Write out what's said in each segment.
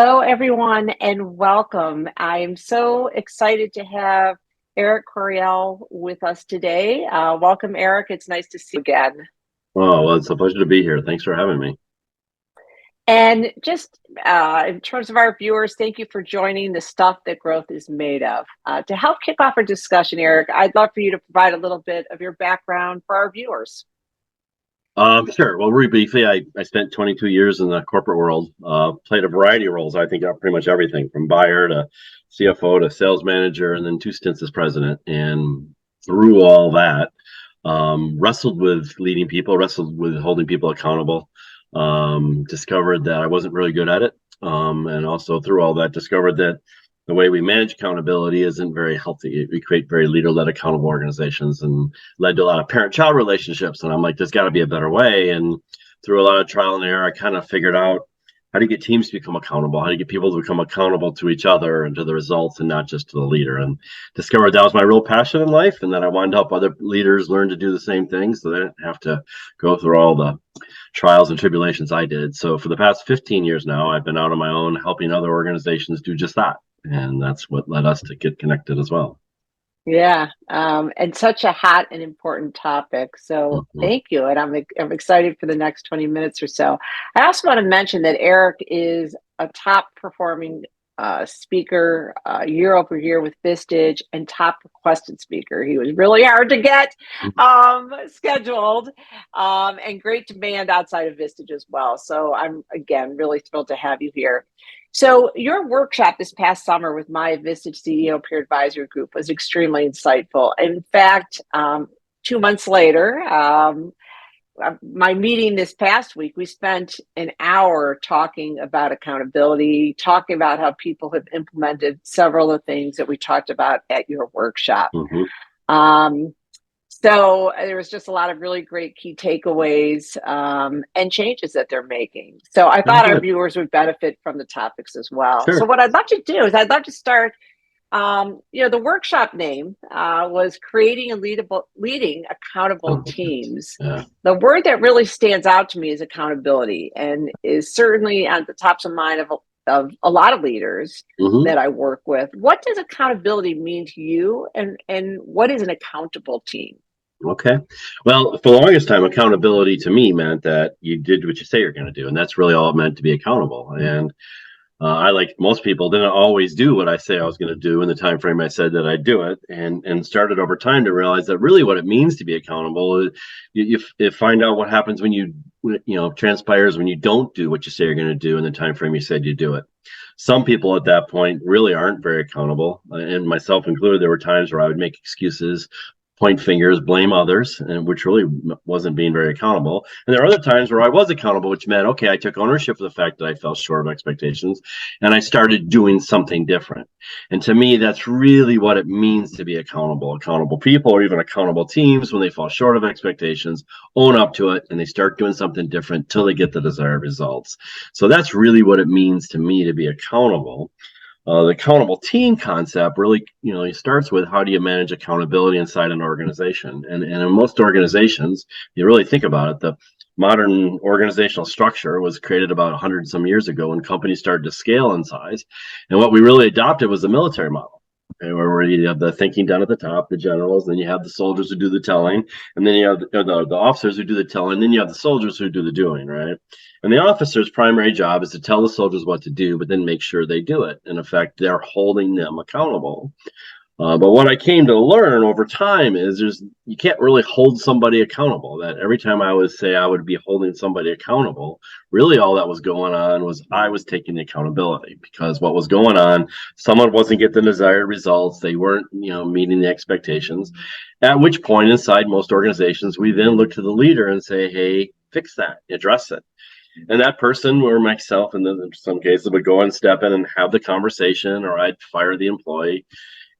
Hello, everyone, and welcome. I am so excited to have Eric Coriel with us today. Welcome, Eric. It's nice to see you again. Oh, well, it's a pleasure to be here. Thanks for having me. And just in terms of our viewers, thank you for joining the Stuff That Growth is Made of. To help kick off our discussion, Eric, I'd love for you to provide a little bit of your background for our viewers. Sure. Well, really briefly, I spent 22 years in the corporate world, played a variety of roles. I think pretty much everything from buyer to CFO to sales manager, and then two stints as president. And through all that, wrestled with leading people, wrestled with holding people accountable, discovered that I wasn't really good at it. And also through all that, discovered that the way we manage accountability isn't very healthy. We create very leader-led accountable organizations and led to a lot of parent-child relationships. And I'm like, there's got to be a better way. And through a lot of trial and error, I kind of figured out how do you get teams to become accountable? How do you get people to become accountable to each other and to the results and not just to the leader? And discovered that was my real passion in life, and that I wanted to help other leaders learn to do the same thing so they didn't have to go through all the trials and tribulations I did. So for the past 15 years now, I've been out on my own helping other organizations do just that. And that's what led us to get connected as well. Yeah, and such a hot and important topic. So Mhm. thank you, and I'm excited for the next 20 minutes or so. I also want to mention that Eric is a top performing speaker year over year with Vistage and top requested speaker. He was really hard to get scheduled and great demand outside of Vistage as well. So I'm again really thrilled to have you here. So your workshop this past summer with my Vistage CEO peer advisory group was extremely insightful. In fact, 2 months later, my meeting this past week, we spent an hour talking about accountability, talking about how people have implemented several of the things that we talked about at your workshop. Mhm. Um, so there was just a lot of really great key takeaways and changes that they're making. So I Oh, thought our good. viewers would benefit from the topics as well. So Sure. what I'd love to do is I'd love to start. The workshop name was creating and leading accountable teams. Yeah. The word that really stands out to me is accountability, and is certainly on the tops of mind of a lot of leaders Mhm. that I work with. What does accountability mean to you, and what is an accountable team? Okay. Well, for the longest time, accountability to me meant that you did what you say you're going to do, and that's really all it meant to be accountable. And I, like most people, didn't always do what I say I was going to do in the time frame I said that I'd do it, and started over time to realize that really what it means to be accountable is you find out what happens when transpires when you don't do what you say you're going to do in the time frame you said you do it. Some people at that point really aren't very accountable, and myself included. There were times where I would make excuses, point fingers, blame others, and which really wasn't being very accountable. And there are other times where I was accountable, which meant, okay, I took ownership of the fact that I fell short of expectations and I started doing something different. And to me, that's really what it means to be accountable. Accountable people or even accountable teams, when they fall short of expectations, own up to it and they start doing something different till they get the desired results. So that's really what it means to me to be accountable. The accountable team concept really, it starts with how do you manage accountability inside an organization? And in most organizations, you really think about it, the modern organizational structure was created about 100 some years ago when companies started to scale in size. And what we really adopted was the military model. Okay, where you have the thinking done at the top, the generals, then you have the soldiers who do the telling, and then you have the officers who do the telling, and then you have the soldiers who do the doing, right? And the officer's primary job is to tell the soldiers what to do, but then make sure they do it. In effect, they're holding them accountable. But what I came to learn over time is you can't really hold somebody accountable. That every time I would say I would be holding somebody accountable, really all that was going on was I was taking the accountability, because what was going on, someone wasn't getting the desired results. They weren't, meeting the expectations. At which point, inside most organizations, we then look to the leader and say, "Hey, fix that, address it." And that person, or myself in some cases, would go and step in and have the conversation, or I'd fire the employee.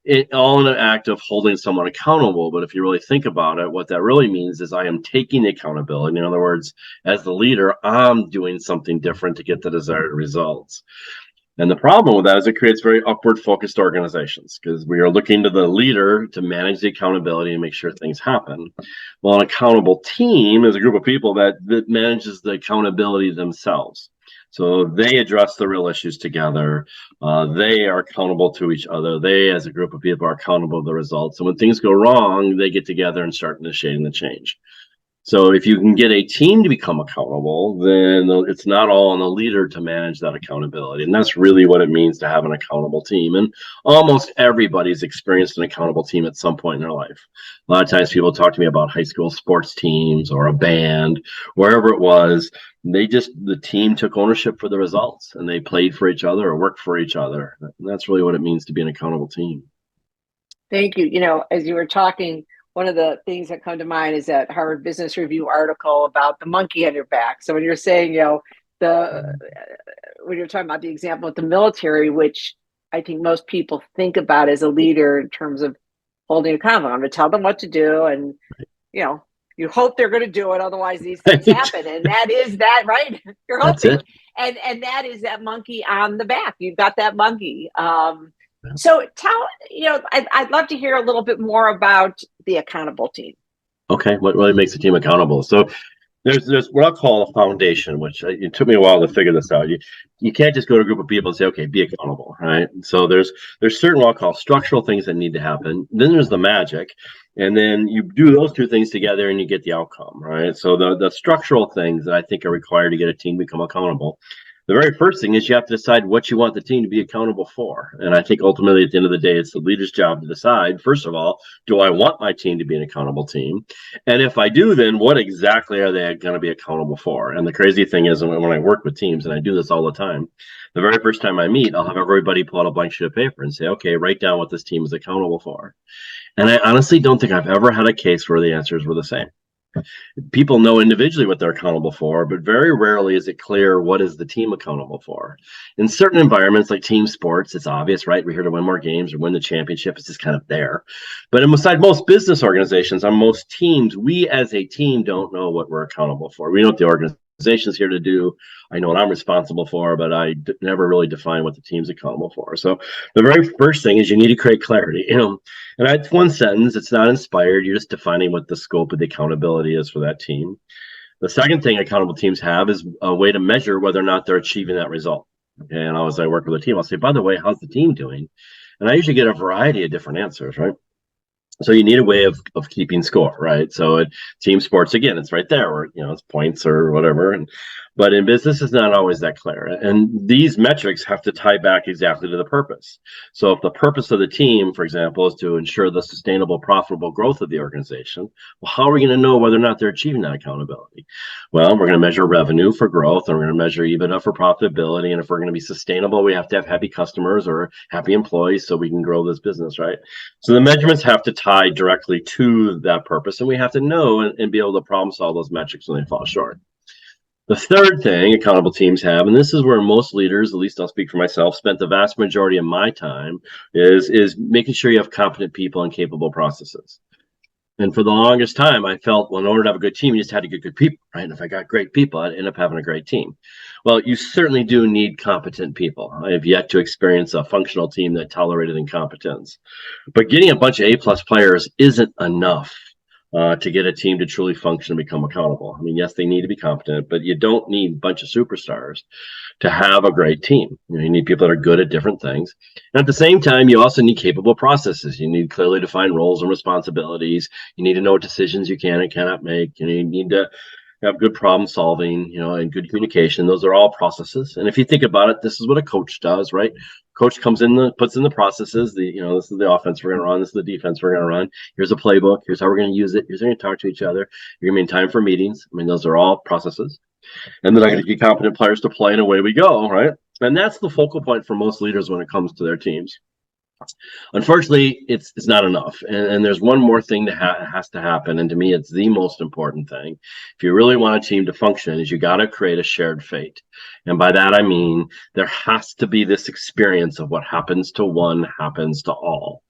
It all in an act of holding someone accountable. But if you really think about it, what that really means is I am taking the accountability. In other words, as the leader, I'm doing something different to get the desired results. And the problem with that is it creates very upward focused organizations, because we are looking to the leader to manage the accountability and make sure things happen. Well, an accountable team is a group of people that manages the accountability themselves. So they address the real issues together. They are accountable to each other. They, as a group of people, are accountable to the results. And when things go wrong, they get together and start initiating the change. So if you can get a team to become accountable, then it's not all on the leader to manage that accountability. And that's really what it means to have an accountable team. And almost everybody's experienced an accountable team at some point in their life. A lot of times people talk to me about high school sports teams or a band, wherever it was. The team took ownership for the results and they played for each other or worked for each other. And that's really what it means to be an accountable team. Thank you. As you were talking, one of the things that come to mind is that Harvard Business Review article about the monkey on your back. So when you're saying, the when you're talking about the example with the military, which I think most people think about as a leader in terms of holding accountable, I'm going to tell them what to do, and you know, you hope they're going to do it, otherwise these things happen, and that is that, right? You're That's hoping, it. and that is that monkey on the back. You've got that monkey. So I'd love to hear a little bit more about the accountable team. Okay, what really makes a team accountable? So there's what I'll call a foundation, which it took me a while to figure this out. You can't just go to a group of people and say, okay, be accountable, right? So there's certain what I'll call structural things that need to happen. Then there's the magic, and then you do those two things together and you get the outcome, right? So the structural things that I think are required to get a team to become accountable. The very first thing is you have to decide what you want the team to be accountable for. And I think ultimately at the end of the day, it's the leader's job to decide, first of all, do I want my team to be an accountable team? And if I do, then what exactly are they going to be accountable for? And the crazy thing is, when I work with teams, and I do this all the time, the very first time I meet, I'll have everybody pull out a blank sheet of paper and say, okay, write down what this team is accountable for. And I honestly don't think I've ever had a case where the answers were the same. People know individually what they're accountable for, but very rarely is it clear what is the team accountable for. In certain environments like team sports, it's obvious, right? We're here to win more games or win the championship. It's just kind of there. But inside most business organizations, on most teams, we as a team don't know what we're accountable for. We know what the organization's here to do. I know what I'm responsible for, but never really define what the team's accountable for. So the very first thing is you need to create clarity. And it's one sentence. It's not inspired. You're just defining what the scope of the accountability is for that team. The second thing accountable teams have is a way to measure whether or not they're achieving that result. And as I work with a team, I'll say, by the way, how's the team doing? And I usually get a variety of different answers, right? So you need a way of keeping score, right? So team sports, again, it's right there, or it's points or whatever. But in business, it's not always that clear. And these metrics have to tie back exactly to the purpose. So if the purpose of the team, for example, is to ensure the sustainable, profitable growth of the organization, well, how are we going to know whether or not they're achieving that accountability? Well, we're going to measure revenue for growth, and we're going to measure EBITDA for profitability. And if we're going to be sustainable, we have to have happy customers or happy employees so we can grow this business, right? So the measurements have to tie directly to that purpose, and we have to know and be able to problem solve those metrics when they fall short. The third thing accountable teams have, and this is where most leaders, at least I'll speak for myself, spent the vast majority of my time, is making sure you have competent people and capable processes. And for the longest time, I felt, well, in order to have a good team, you just had to get good people, right? And if I got great people, I'd end up having a great team. Well, you certainly do need competent people. I have yet to experience a functional team that tolerated incompetence. But getting a bunch of A-plus players isn't enough to get a team to truly function and become accountable. I mean, yes, they need to be competent, but you don't need a bunch of superstars to have a great team. You need people that are good at different things. And at the same time, you also need capable processes. You need clearly defined roles and responsibilities. You need to know what decisions you can and cannot make. You need to have good problem solving, and good communication. Those are all processes. And if you think about it, this is what a coach does, right? Coach comes in, puts in the processes. This is the offense we're going to run. This is the defense we're going to run. Here's a playbook. Here's how we're going to use it. Here's how we're going to talk to each other. You're going to be in time for meetings. I mean, those are all processes. And then I got to get competent players to play, and away we go, right? And that's the focal point for most leaders when it comes to their teams. Unfortunately, it's not enough. And there's one more thing that has to happen. And to me, it's the most important thing. If you really want a team to function, is you got to create a shared fate. And by that, I mean, there has to be this experience of what happens to one happens to all.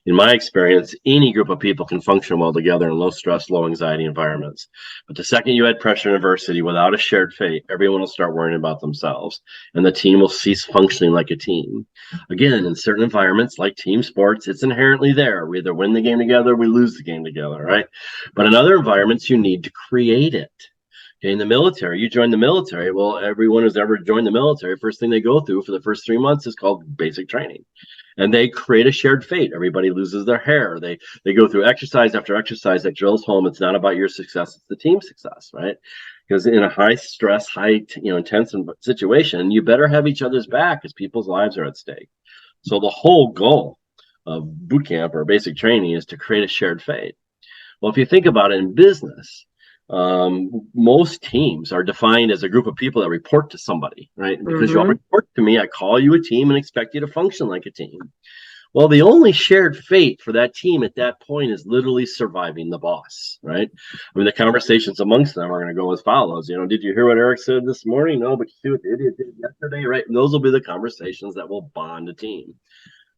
In my experience, any group of people can function well together in low stress, low anxiety environments. But the second you add pressure and adversity without a shared fate, everyone will start worrying about themselves, and the team will cease functioning like a team. Again, in certain environments like team sports, it's inherently there. We either win the game together, we lose the game together, right? But in other environments, you need to create it. Okay, in the military, you join the military. Well, everyone who's ever joined the military, first thing they go through for the first 3 months is called basic training. And they create a shared fate. Everybody loses their hair. They go through exercise after exercise that drills home. It's not about your success, it's the team's success, right? Because in a high stress, intense situation, you better have each other's back because people's lives are at stake. So the whole goal of boot camp or basic training is to create a shared fate. Well, if you think about it in business, most teams are defined as a group of people that report to somebody, right? And because you all Mm-hmm. report to me, I call you a team and expect you to function like a team. Well, the only shared fate for that team at that point is literally surviving the boss, right? I mean, the conversations amongst them are going to go as follows. Did you hear what Eric said this morning? No, but you see what the idiot did yesterday, right? And those will be the conversations that will bond a team.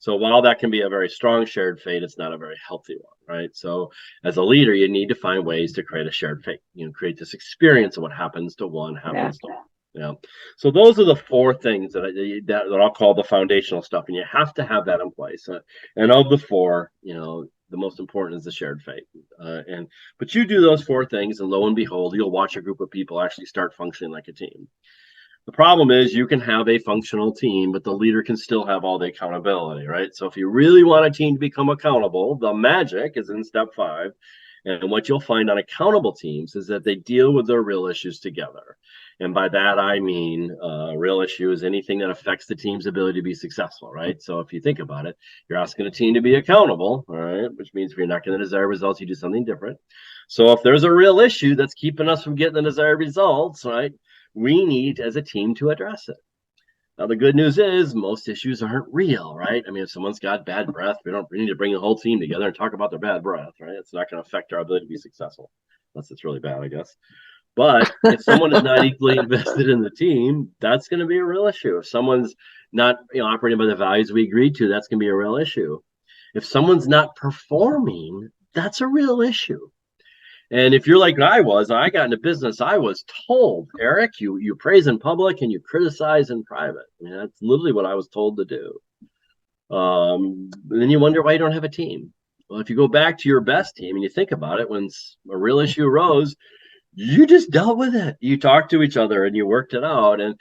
So while that can be a very strong shared fate, it's not a very healthy one, right? So as a leader, you need to find ways to create a shared fate. Create this experience of what happens to one Yeah. happens to all. Yeah. So those are the four things that I'll call the foundational stuff, and you have to have that in place. And of the four, the most important is the shared fate. But you do those four things, and lo and behold, you'll watch a group of people actually start functioning like a team. The problem is you can have a functional team, but the leader can still have all the accountability, right? So if you really want a team to become accountable, the magic is in step 5. And what you'll find on accountable teams is that they deal with their real issues together. And by that, I mean real issue is anything that affects the team's ability to be successful, right? So if you think about it, you're asking a team to be accountable, all right, which means if you're not going to desire results, you do something different. So if there's a real issue that's keeping us from getting the desired results, right, we need as a team to address it. Now, the good news is most issues aren't real, right? I mean, if someone's got bad breath, we need to bring the whole team together and talk about their bad breath, right? It's not going to affect our ability to be successful, unless it's really bad, I guess. But if someone is not equally invested in the team, that's going to be a real issue. If someone's not operating by the values we agreed to, that's going to be a real issue. If someone's not performing, that's a real issue. And if you're like I got into business, I was told, Eric, you praise in public and you criticize in private. I mean, that's literally what I was told to do. Then you wonder why you don't have a team. Well, if you go back to your best team and you think about it, when a real issue arose, you just dealt with it. You talked to each other and you worked it out. And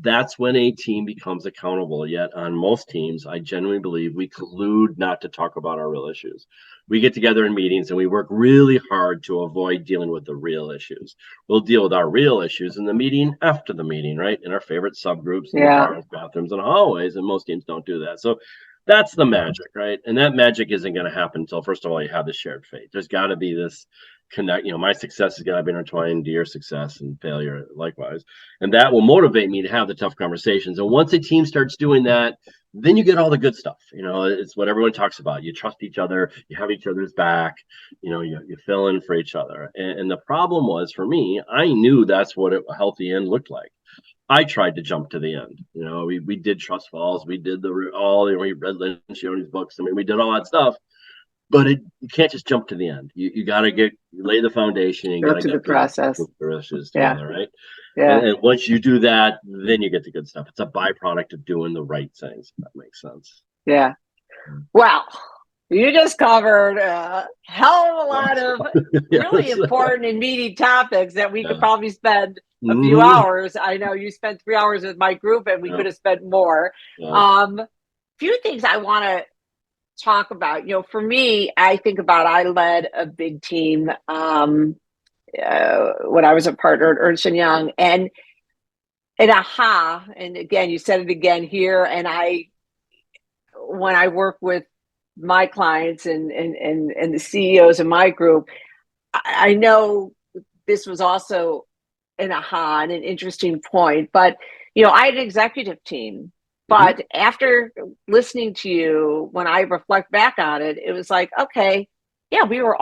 that's when a team becomes accountable. Yet on most teams, I genuinely believe we collude not to talk about our real issues. We get together in meetings and we work really hard to avoid dealing with the real issues. We'll deal with our real issues in the meeting after the meeting, right? In our favorite subgroups, in the Yeah. bars, bathrooms, and hallways. And most teams don't do that. So that's the magic, right? And that magic isn't going to happen until, first of all, you have the shared fate. There's got to be this connect. My success is going to be intertwined to your success, and failure likewise, and that will motivate me to have the tough conversations. And once a team starts doing that, then you get all the good stuff. It's what everyone talks about. You trust each other, you have each other's back, you fill in for each other. And the problem was, for me, I knew that's what a healthy end looked like. I tried to jump to the end. We did trust falls, we did we read Lencioni's books. I mean, we did all that stuff, but you can't just jump to the end. You got to lay the foundation. You Go got to through the get the process. issues Yeah. together, right? Yeah. And once you do that, then you get the good stuff. It's a byproduct of doing the right things. If that makes sense. Yeah. Well, you just covered a hell of a lot of really Yes. important and meaty topics that we could Yeah. probably spend a few Mm-hmm. hours. I know you spent 3 hours with my group and we Yeah. could have spent more. Yeah. Few things I want to talk about. For me, I led a big team when I was a partner at Ernst and Young, and aha, and again, you said it again here, and when I work with my clients and the CEOs in my group, I know this was also an aha and an interesting point. But I had an executive team. Mm-hmm. But after listening to you, when I reflect back on it, it was like, okay, yeah, we were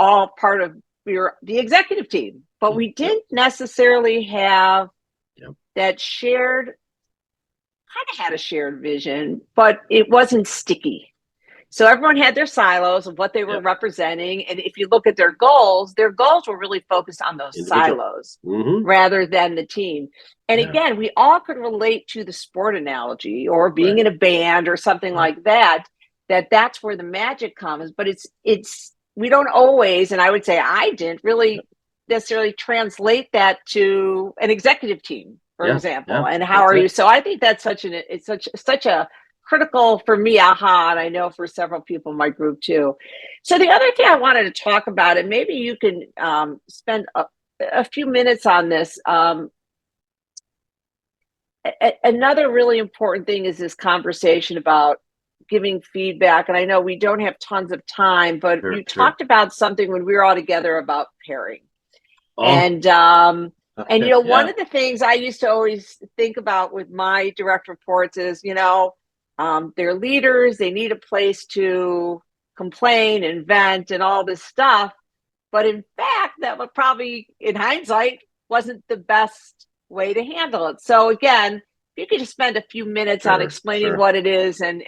the executive team, but Yep. we didn't necessarily have Yep. that kind of had a shared vision, but it wasn't sticky. So everyone had their silos of what they were Yep. representing. And if you look at their goals were really focused on those Individual. silos Mm-hmm. rather than the team. And Yeah. again, we all could relate to the sport analogy or being Right. in a band or something like that, that's where the magic comes. But it's we don't always, and I would say I didn't really necessarily translate that to an executive team, for Yeah, example, yeah, and how that's are you? it. So I think that's such a critical for me aha, and I know for several people in my group too. So the other thing I wanted to talk about, and maybe you can spend a few minutes on this. Another really important thing is this conversation about giving feedback. And I know we don't have tons of time, but Sure, you sure. talked about something when we were all together about pairing. Oh, And one yeah, of the things I used to always think about with my direct reports is, they're leaders, they need a place to complain and vent and all this stuff. But in fact, that would probably, in hindsight, wasn't the best way to handle it. So again, if you could just spend a few minutes on sure, explaining sure. what it is and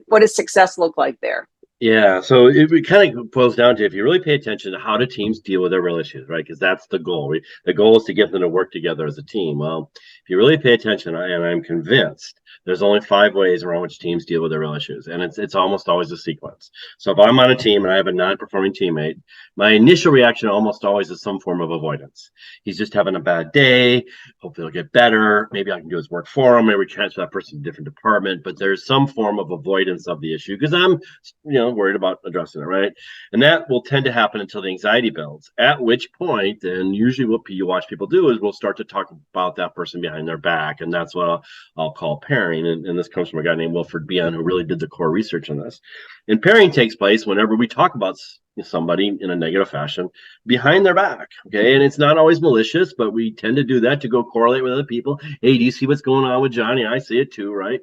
what does success look like there. Yeah, so it kind of boils down to if you really pay attention to how do teams deal with their real issues, right? Because that's the goal. The goal is to get them to work together as a team. Well, if you really pay attention, and I'm convinced there's only 5 ways around which teams deal with their real issues, and it's almost always a sequence. So if I'm on a team and I have a non-performing teammate, my initial reaction almost always is some form of avoidance. He's just having a bad day. Hopefully he'll get better. Maybe I can do his work for him. Maybe transfer that person to a different department. But there's some form of avoidance of the issue because I'm worried about addressing it, right? And that will tend to happen until the anxiety builds. At which point, and usually what you watch people do is we'll start to talk about that person behind their back, and that's what I'll call pairing. And this comes from a guy named Wilfred Bion who really did the core research on this. And pairing takes place whenever we talk about somebody in a negative fashion behind their back. Okay. And it's not always malicious, but we tend to do that to go correlate with other people. Hey, do you see what's going on with Johnny? I see it too, right?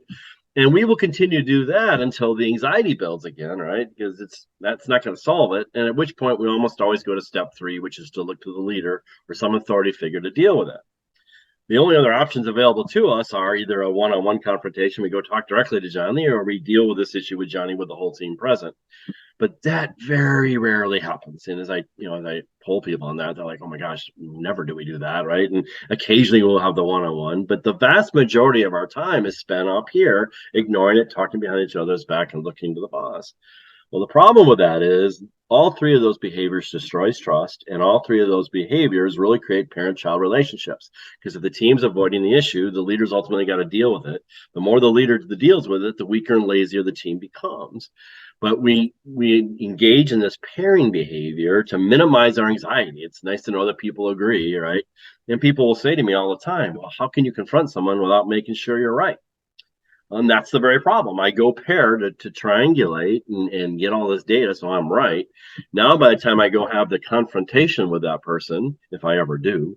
And we will continue to do that until the anxiety builds again, right? Because that's not going to solve it. And at which point we almost always go to step 3, which is to look to the leader or some authority figure to deal with it. The only other options available to us are either a one-on-one confrontation, we go talk directly to Johnny, or we deal with this issue with Johnny with the whole team present. But that very rarely happens. And as I poll people on that, they're like, oh my gosh, never do we do that, right? And occasionally we'll have the one-on-one, but the vast majority of our time is spent up here ignoring it, talking behind each other's back and looking to the boss. Well, the problem with that is all 3 of those behaviors destroys trust, and all 3 of those behaviors really create parent-child relationships. Because if the team's avoiding the issue, the leader's ultimately got to deal with it. The more the leader deals with it, the weaker and lazier the team becomes. But we engage in this pairing behavior to minimize our anxiety. It's nice to know that people agree, right? And people will say to me all the time, well, how can you confront someone without making sure you're right? And that's the very problem. I go pair to triangulate and get all this data so I'm right. Now, by the time I go have the confrontation with that person, if I ever do,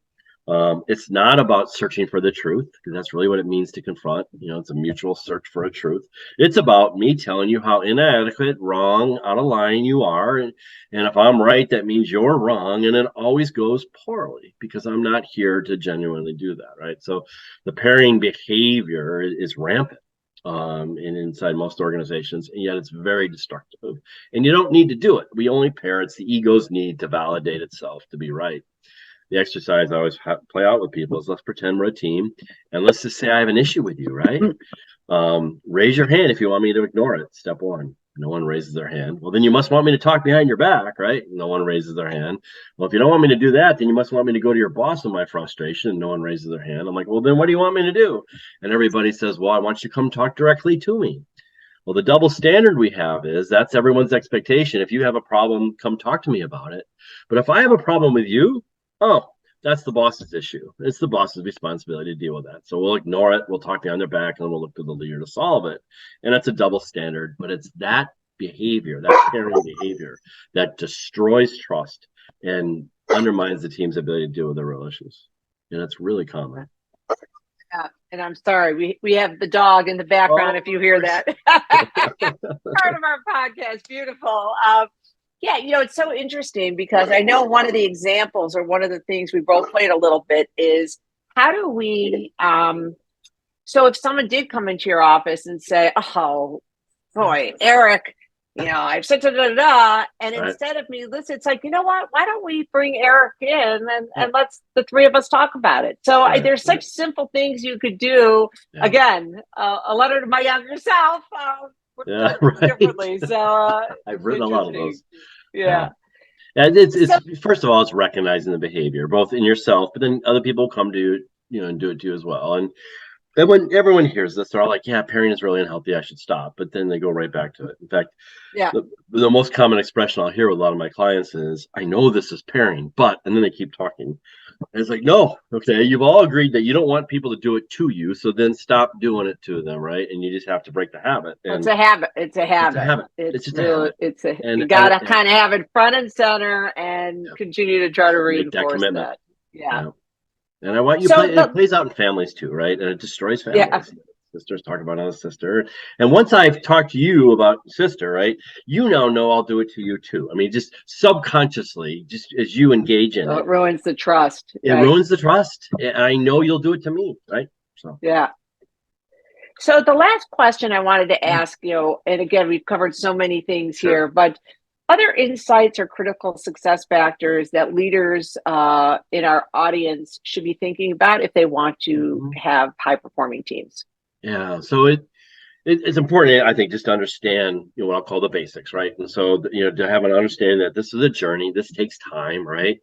it's not about searching for the truth, because that's really what it means to confront. It's a mutual search for a truth. It's about me telling you how inadequate, wrong, out of line you are. And if I'm right, that means you're wrong. And it always goes poorly because I'm not here to genuinely do that. Right. So the pairing behavior is rampant inside most organizations, and yet it's very destructive. And you don't need to do it. We only pair. It's the ego's need to validate itself to be right. The exercise I always play out with people is let's pretend we're a team, and let's just say I have an issue with you, right? Raise your hand if you want me to ignore it. Step 1. No one raises their hand. Well, then you must want me to talk behind your back, right? No one raises their hand. Well, if you don't want me to do that, then you must want me to go to your boss with my frustration. No one raises their hand. I'm like, well, then what do you want me to do? And everybody says, well, I want you to come talk directly to me. Well, the double standard we have is that's everyone's expectation. If you have a problem, come talk to me about it. But if I have a problem with you, oh, that's the boss's issue. It's the boss's responsibility to deal with that. So we'll ignore it. We'll talk behind their back and then we'll look to the leader to solve it. And that's a double standard, but it's that behavior, that caring behavior that destroys trust and undermines the team's ability to deal with their real issues. And it's really common. Yeah. And I'm sorry, we have the dog in the background Oh, if you hear that. Part of our podcast. Beautiful. Yeah, it's so interesting because I know one of the examples or one of the things we both played a little bit is how do we so if someone did come into your office and say, oh boy, Eric, I've said da da da, and right. instead of me listen, it's like, you know what? Why don't we bring Eric in and let's the 3 of us talk about it? So there's such simple things you could do. Yeah. Again, a letter to my younger self. Yeah, right. Differently. So I've written a lot of those. Yeah. And So it's first of all, it's recognizing the behavior, both in yourself, but then other people come to you, and do it to you as well. And when everyone hears this, they're all like, "Yeah, pairing is really unhealthy. I should stop." But then they go right back to it. In fact, yeah, the most common expression I'll hear with a lot of my clients is, "I know this is pairing, but," and then they keep talking. And it's like, no, okay, you've all agreed that you don't want people to do it to you, so then stop doing it to them, right? And you just have to break the habit, it's and a habit. It's a it's a habit. habit. It's It's just a really, habit, it's a, and you got to kind of have it front and center and yeah, continue to try to make that reinforce commitment. that. Yeah. Yeah. And I want you So play. It the, plays out in families too, right? And it destroys yeah, families. Sisters talk about another sister, and once I've talked to you about sister, right? You now know I'll do it to you too. I mean, just subconsciously, just as you engage in so it, it ruins the trust, it right? ruins the trust. And I know you'll do it to me, right? So Yeah. So the last question I wanted to yeah, ask you, and again, we've covered so many things sure. here, but other insights or critical success factors that leaders in our audience should be thinking about if they want to Mhm. have high performing teams? Yeah. So it's important, I think, just to understand, what I'll call the basics, right? And so, to have an understanding that this is a journey, this takes time, right?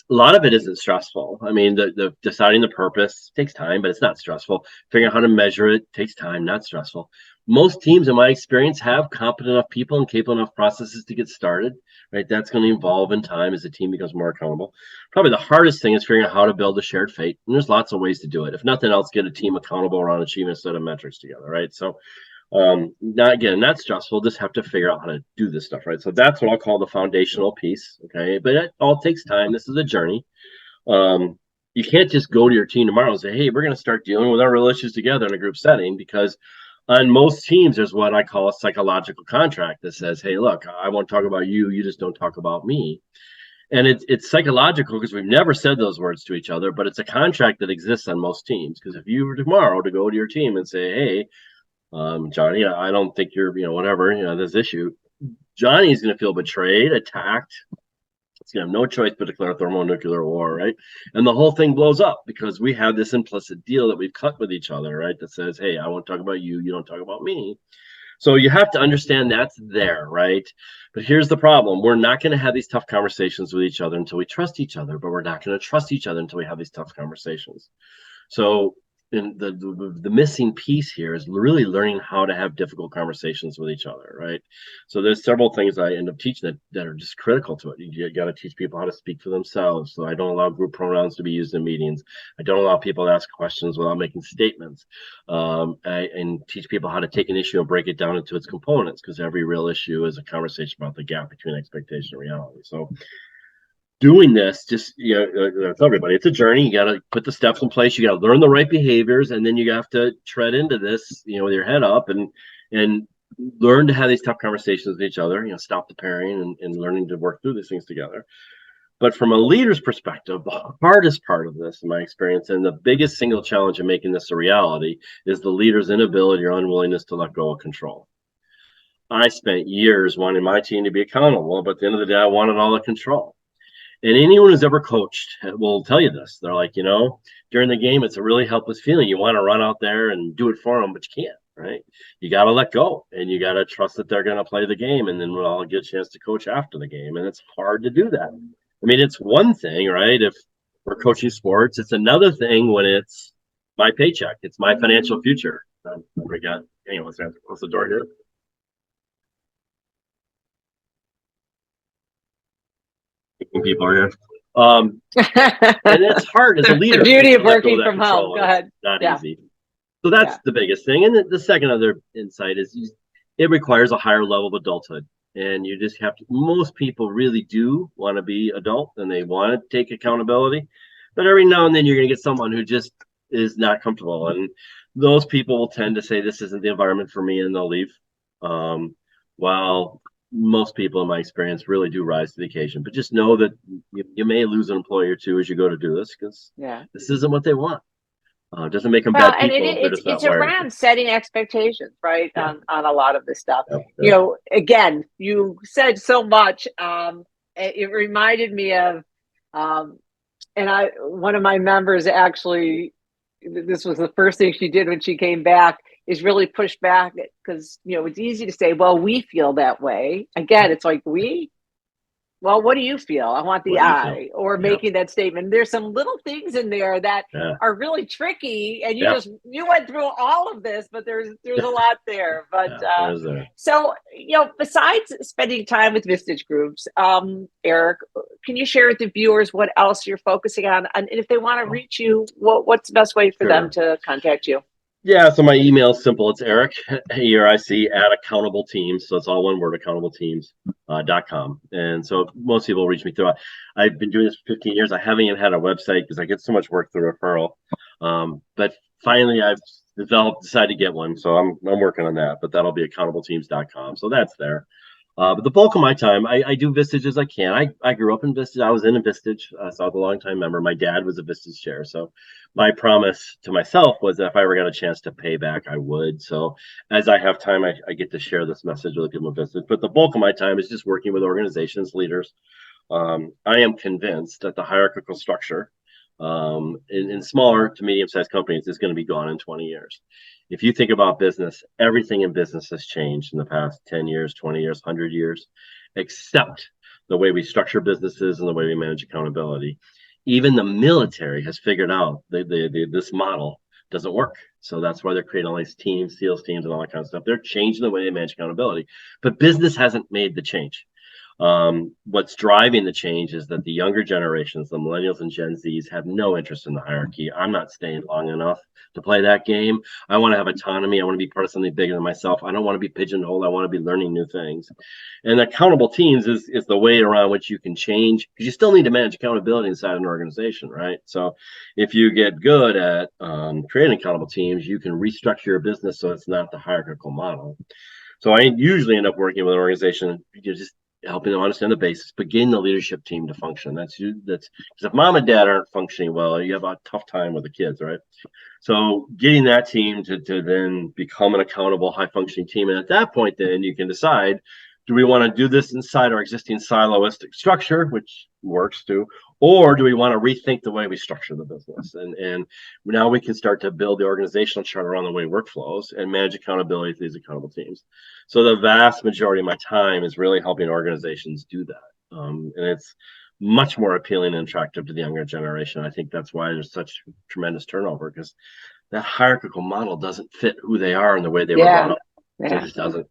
A lot of it isn't stressful. I mean, the deciding the purpose takes time, but it's not stressful. Figuring out how to measure it takes time, not stressful. Most teams, in my experience, have competent enough people and capable enough processes to get started, right? That's going to evolve in time as the team becomes more accountable. Probably the hardest thing is figuring out how to build a shared fate. And there's lots of ways to do it. If nothing else, get a team accountable around achieving a set of metrics together, right? So not stressful, just have to figure out how to do this stuff, right? So that's what I'll call the foundational piece. Okay, but it all takes time. This is a journey. um you can't just go to your team tomorrow and say, "Hey, we're going to start dealing with our real issues together in a group setting," because on most teams there's what I call a psychological contract that says, "Hey, look, I won't talk about you, you just don't talk about me." And it's psychological because we've never said those words to each other, but it's a contract that exists on most teams. Because if you were tomorrow to go to your team and say, "Hey, Johnny, I don't think you're, whatever, this issue," Johnny's going to feel betrayed, attacked. He's going to have no choice but declare thermonuclear war, right? And the whole thing blows up because we have this implicit deal that we've cut with each other, right? That says, "Hey, I won't talk about you, you don't talk about me." So you have to understand that's there, right? But here's the problem: we're not going to have these tough conversations with each other until we trust each other, but we're not going to trust each other until we have these tough conversations. So, and the missing piece here is really learning how to have difficult conversations with each other, right? So there's several things I end up teaching that are just critical to it. You got to teach people how to speak for themselves. So I don't allow group pronouns to be used in meetings. I don't allow people to ask questions without making statements. And teach people how to take an issue and break it down into its components, because every real issue is a conversation about the gap between expectation and reality. So doing this, just, tell everybody it's a journey. You got to put the steps in place, you got to learn the right behaviors, and then you have to tread into this, with your head up, and learn to have these tough conversations with each other. Stop the pairing, and learning to work through these things together. But from a leader's perspective, the hardest part of this, in my experience, and the biggest single challenge in making this a reality, is the leader's inability or unwillingness to let go of control. I spent years wanting my team to be accountable, but at the end of the day, I wanted all the control. And anyone who's ever coached will tell you this. They're like, during the game, it's a really helpless feeling. You want to run out there and do it for them, but you can't, right? You got to let go, and you got to trust that they're going to play the game. And then we'll all get a chance to coach after the game. And it's hard to do that. I mean, it's one thing, right? If we're coaching sports, it's another thing when it's my paycheck, it's my financial future. We got, anyways, close the door here. People are here. And it's hard as a The leader beauty to of let go of working that from home. control, Go and it's ahead. not Yeah. easy. So that's Yeah. the biggest thing. And the second other insight is it requires a higher level of adulthood. And you just have to, most people really do want to be adult and they want to take accountability. But every now and then you're going to get someone who just is not comfortable. And those people will tend to say, "This isn't the environment for me," and they'll leave. Um, while most people, in my experience, really do rise to the occasion. But just know that you may lose an employee or two as you go to do this, because Yeah. this isn't what they want. It doesn't make them Well, bad and people. They're it's just not it's wired. around setting expectations, right? Yeah. On a lot of this stuff. Yep. Yep. Again, you said so much. It reminded me of, um, and I one of my members actually, this was the first thing she did when she came back, is really push back, because it's easy to say, "Well, we feel that way." Again, it's like we. Well, what do you feel? I want the What do you feel? I, or Yeah, making that statement. There's some little things in there that yeah, are really tricky, and yeah, you went through all of this, but there's a lot there. But yeah. There's there. so besides spending time with Vistage groups, Eric, can you share with the viewers what else you're focusing on, and if they want to Oh, reach you, what's the best way for them sure. to contact you? Yeah, so my email is simple. It's Eric, ERIC, at accountable teams. So it's all one word, accountableteams.com. And so most people reach me through it. I've been doing this for 15 years. I haven't even had a website because I get so much work through referral. But finally, I've decided to get one. So I'm working on that, but that'll be accountableteams.com. So that's there. But the bulk of my time, I do Vistage as I can. I grew up in Vistage. I was in a Vistage, so I was a long time member. My dad was a Vistage chair. So my promise to myself was that if I ever got a chance to pay back, I would. So as I have time, I get to share this message with people in Vistage. But the bulk of my time is just working with organizations, leaders. I am convinced that the hierarchical structure in smaller to medium sized companies is going to be gone in 20 years. If you think about business, everything in business has changed in the past 10 years, 20 years, 100 years, except the way we structure businesses and the way we manage accountability. Even the military has figured out this model doesn't work. So that's why they're creating all these teams, SEALs teams, and all that kind of stuff. They're changing the way they manage accountability. But business hasn't made the change. What's driving the change is that the younger generations, the millennials and Gen Zs, have no interest in the hierarchy. I'm not staying long enough to play that game. I want to have autonomy. I want to be part of something bigger than myself. I don't want to be pigeonholed. I want to be learning new things. And accountable teams is the way around which you can change, because you still need to manage accountability inside an organization, right? So if you get good at creating accountable teams, you can restructure your business so it's not the hierarchical model. So I usually end up working with an organization, just helping them understand the basics, but getting the leadership team to function. That's because if mom and dad aren't functioning well, you have a tough time with the kids, right? So getting that team to then become an accountable, high functioning team, and at that point, then you can decide: do we want to do this inside our existing siloistic structure, which works too, or do we want to rethink the way we structure the business? And now we can start to build the organizational chart around the way work flows and manage accountability through these accountable teams. So the vast majority of my time is really helping organizations do that, and it's much more appealing and attractive to the younger generation. I think that's why there's such tremendous turnover, because that hierarchical model doesn't fit who they are and the way they were brought Yeah, up. It yeah. just doesn't.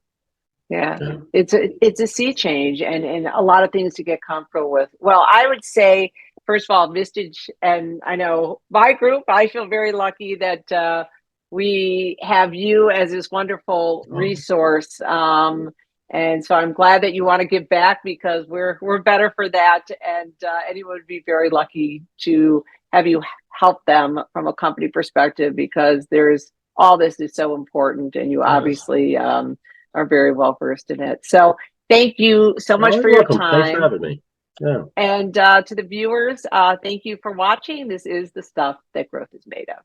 Yeah, Yeah. it's a sea change, and a lot of things to get comfortable with. Well, I would say first of all, Vistage, and I know my group. I feel very lucky that we have you as this wonderful Oh, resource, and so I'm glad that you want to give back, because we're better for that, and anyone would be very lucky to have you help them from a company perspective, because there's all this is so important, and you it is. obviously. Are very well versed in it. So thank you so much Oh, for you're your welcome. Thanks for time. having me. Yeah. And to the viewers, thank you for watching. This is the stuff that growth is made of.